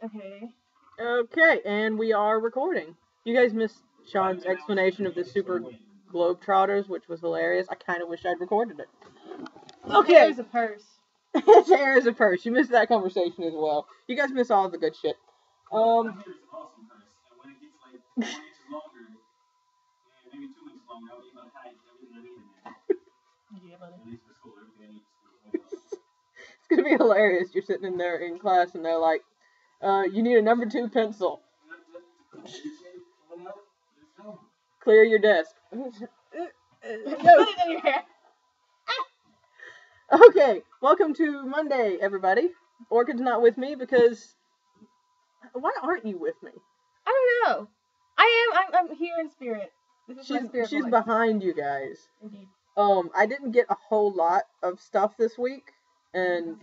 Okay. Okay, and we are recording. You guys missed Sean's explanation of the Super Globetrotters, which was hilarious. I kind of wish I'd recorded it. Okay. Hair is a purse. His hair is a purse. You missed that conversation as well. You guys miss all of the good shit. It's gonna be hilarious. You're sitting in there in class and they're like, you need a number 2 pencil. Clear your desk. Put it in your hair. Okay, welcome to Monday, everybody. Orchid's not with me because... Why aren't you with me? I don't know. I'm here in spirit. This is my spirit She's voice. behind you guys. Indeed. I didn't get a whole lot of stuff this week, and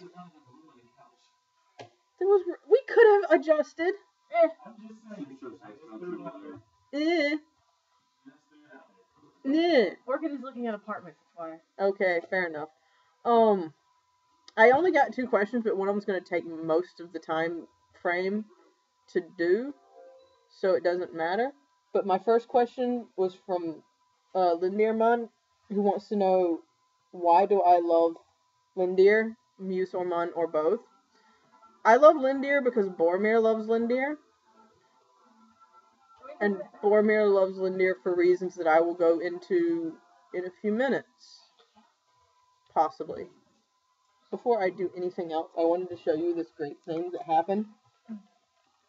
we could have adjusted. Orchid is looking at apartments. That's why. Okay, fair enough. I only got 2 questions, but one of them's going to take most of the time frame to do, so it doesn't matter. But my first question was from Lindearman, who wants to know, why do I love Lindear, Muse or Mun, or both? I love Lindear because Boromir loves Lindear. And Boromir loves Lindear for reasons that I will go into in a few minutes. Possibly. Before I do anything else, I wanted to show you this great thing that happened.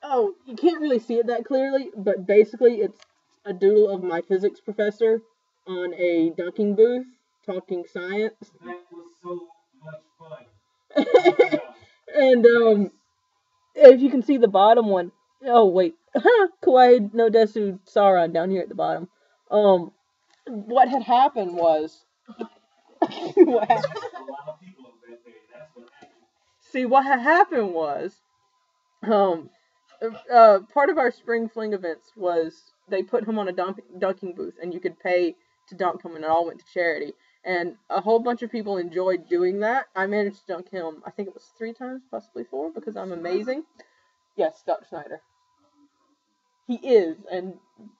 Oh, you can't really see it that clearly, but basically it's a doodle of my physics professor on a dunking booth talking science. That was so much fun. And if you can see the bottom one, oh wait, Kawaii no Desu Sauron down here at the bottom. What had happened was, what had happened was, part of our spring fling events was they put him on a dunking booth, and you could pay to dunk him, and it all went to charity. And a whole bunch of people enjoyed doing that. I managed to dunk him, I think it was 3 times, possibly 4, because I'm amazing. Yes, Dr. Snyder. He is, and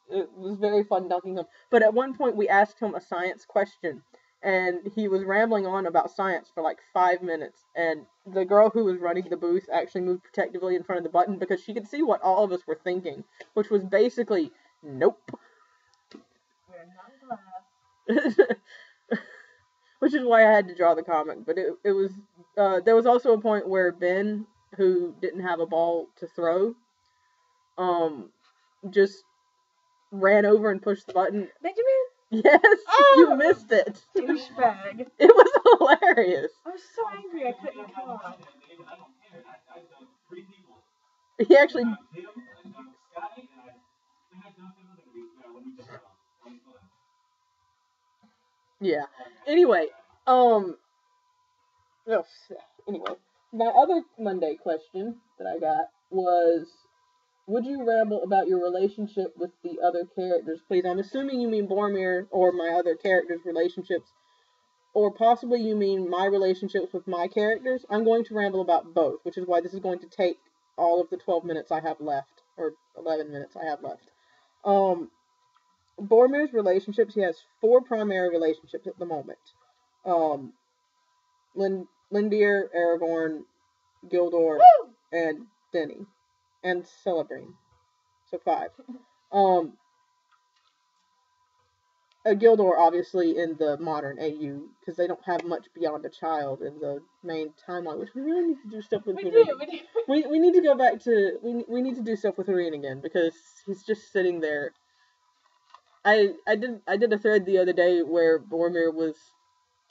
it was very fun dunking him. But at one point, we asked him a science question, and he was rambling on about science for like 5 minutes, and the girl who was running the booth actually moved protectively in front of the button because she could see what all of us were thinking, which was basically, nope. We're not glass. Which is why I had to draw the comic, but it was, there was also a point where Ben, who didn't have a ball to throw, just ran over and pushed the button. Benjamin? Yes, you missed it. Douchebag. It was hilarious. I was so angry I couldn't come on. He actually... Yeah. Anyway, anyway, my other Monday question that I got was, would you ramble about your relationship with the other characters, please? I'm assuming you mean Boromir or my other characters' relationships, or possibly you mean my relationships with my characters. I'm going to ramble about both, which is why this is going to take all of the 12 minutes I have left, or 11 minutes I have left. Boromir's relationships, he has 4 primary relationships at the moment. Lindear, Aragorn, Gildor, and Denny. And Celebrine. So 5. Gildor, obviously, in the modern AU, because they don't have much beyond a child in the main timeline, which we really need to do stuff with. We need to go back to... We need to do stuff with Hurrian again, because he's just sitting there. I did a thread the other day where Boromir was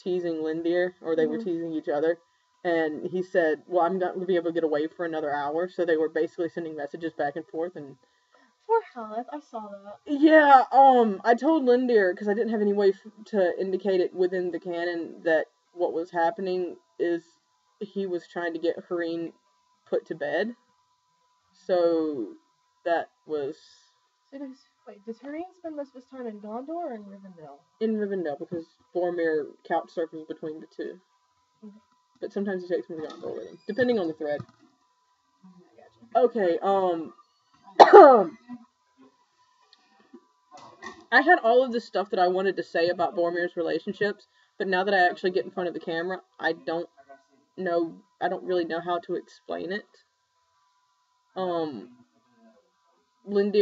teasing Lindear, or they were teasing each other, and he said, well, I'm not going to be able to get away for another hour, so they were basically sending messages back and forth, and... Poor Halleth, I saw that. Yeah, I told Lindear, because I didn't have any way to indicate it within the canon, that what was happening is he was trying to get Hurrian put to bed, so that was... Wait, does Hurrian spend most of his time in Gondor or in Rivendell? In Rivendell, because Boromir couch surfers between the 2. But sometimes he takes me to Gondor with him, depending on the thread. Okay, I had all of this stuff that I wanted to say about Boromir's relationships, but now that I actually get in front of the camera, I don't really know how to explain it. Lindir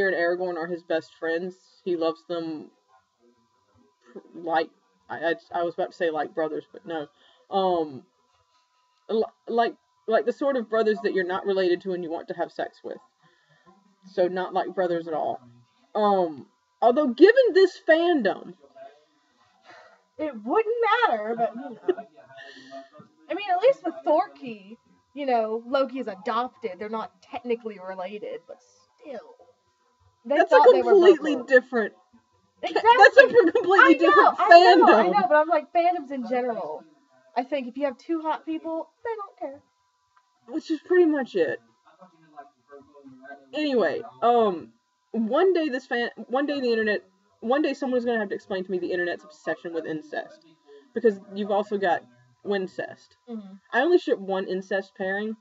and Aragorn are his best friends. He loves them like, I was about to say like brothers, but no. Like the sort of brothers that you're not related to and you want to have sex with. So not like brothers at all. Although given this fandom, it wouldn't matter, but you know. I mean, at least with Thorkey, you know, Loki is adopted. They're not technically related, but still. That's a completely different. Exactly. That's a completely different fandom. I know, but I'm like fandoms in general. I think if you have two hot people, they don't care. Which is pretty much it. Anyway, one day someone's gonna have to explain to me the internet's obsession with incest, because you've also got wincest. Mm-hmm. I only ship one incest pairing,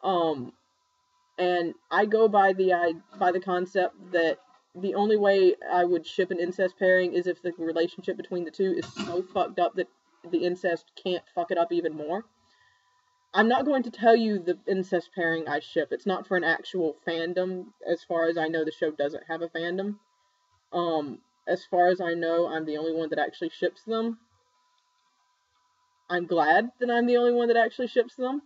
and I go by the concept that the only way I would ship an incest pairing is if the relationship between the two is so fucked up that the incest can't fuck it up even more. I'm not going to tell you the incest pairing I ship. It's not for an actual fandom. As far as I know, the show doesn't have a fandom. As far as I know, I'm the only one that actually ships them. I'm glad that I'm the only one that actually ships them,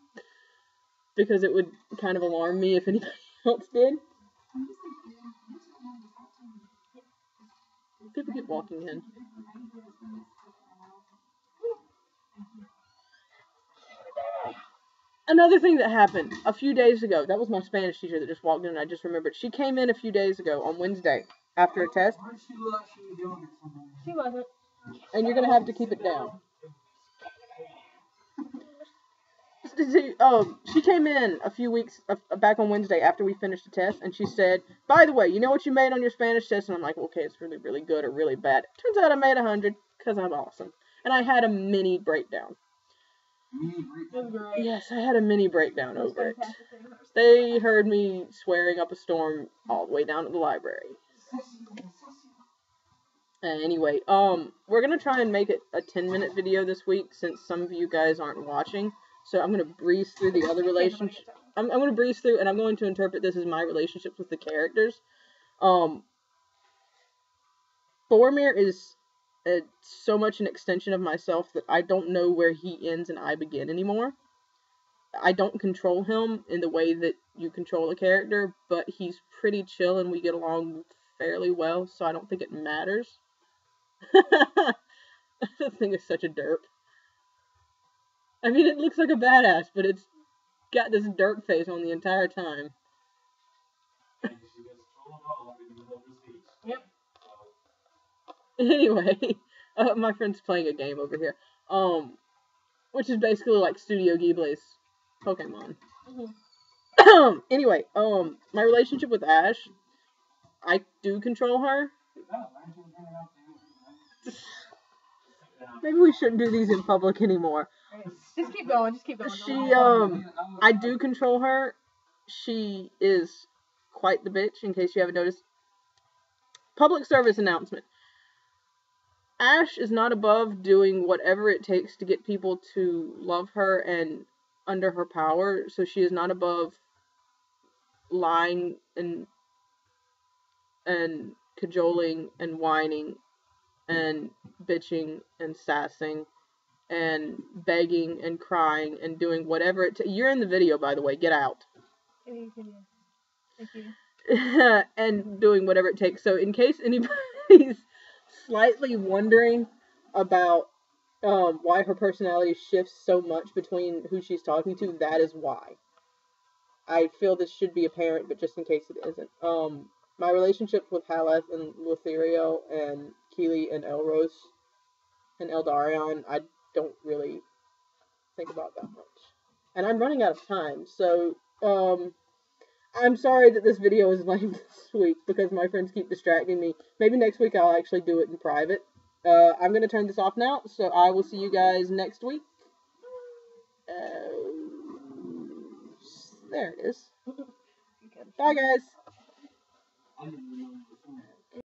because it would kind of alarm me if anybody else did. People keep walking in. Another thing that happened a few days ago, that was my Spanish teacher that just walked in and I just remembered. She came in a few days ago on Wednesday after a test. She wasn't. And you're going to have to keep it down. She came in a few weeks back on Wednesday after we finished the test, and she said, by the way, you know what you made on your Spanish test? And I'm like, okay, it's really, really good or really bad. Turns out I made 100, because I'm awesome. And I had a mini breakdown. Yes, I had a mini breakdown over it. They heard me swearing up a storm all the way down at the library. Anyway, we're gonna try and make it a 10-minute video this week, since some of you guys aren't watching. So I'm gonna breeze through the other relationships. I'm gonna breeze through, and I'm going to interpret this as my relationships with the characters. Boromir is so much an extension of myself that I don't know where he ends and I begin anymore. I don't control him in the way that you control a character, but he's pretty chill and we get along fairly well, so I don't think it matters. That thing is such a derp. I mean, it looks like a badass, but it's got this derp face on the entire time. Yep. Anyway, my friend's playing a game over here, which is basically like Studio Ghibli's Pokemon. Mm-hmm. Anyway, my relationship with Ash, I do control her. Maybe we shouldn't do these in public anymore. Just keep going, I do control her. She is quite the bitch, in case you haven't noticed. Public service announcement. Ash is not above doing whatever it takes to get people to love her and under her power, so she is not above lying and cajoling and whining and bitching and sassing and begging and crying and doing whatever it takes. You're in the video, by the way. Get out. Thank you. And doing whatever it takes. So in case anybody's slightly wondering about why her personality shifts so much between who she's talking to, that is why. I feel this should be apparent, but just in case it isn't. My relationship with Haleth and Lothario and Keely and Elros and Eldarion, I don't really think about that much. And I'm running out of time, so I'm sorry that this video is lame this week because my friends keep distracting me. Maybe next week I'll actually do it in private. I'm going to turn this off now, so I will see you guys next week. There it is. Bye, guys.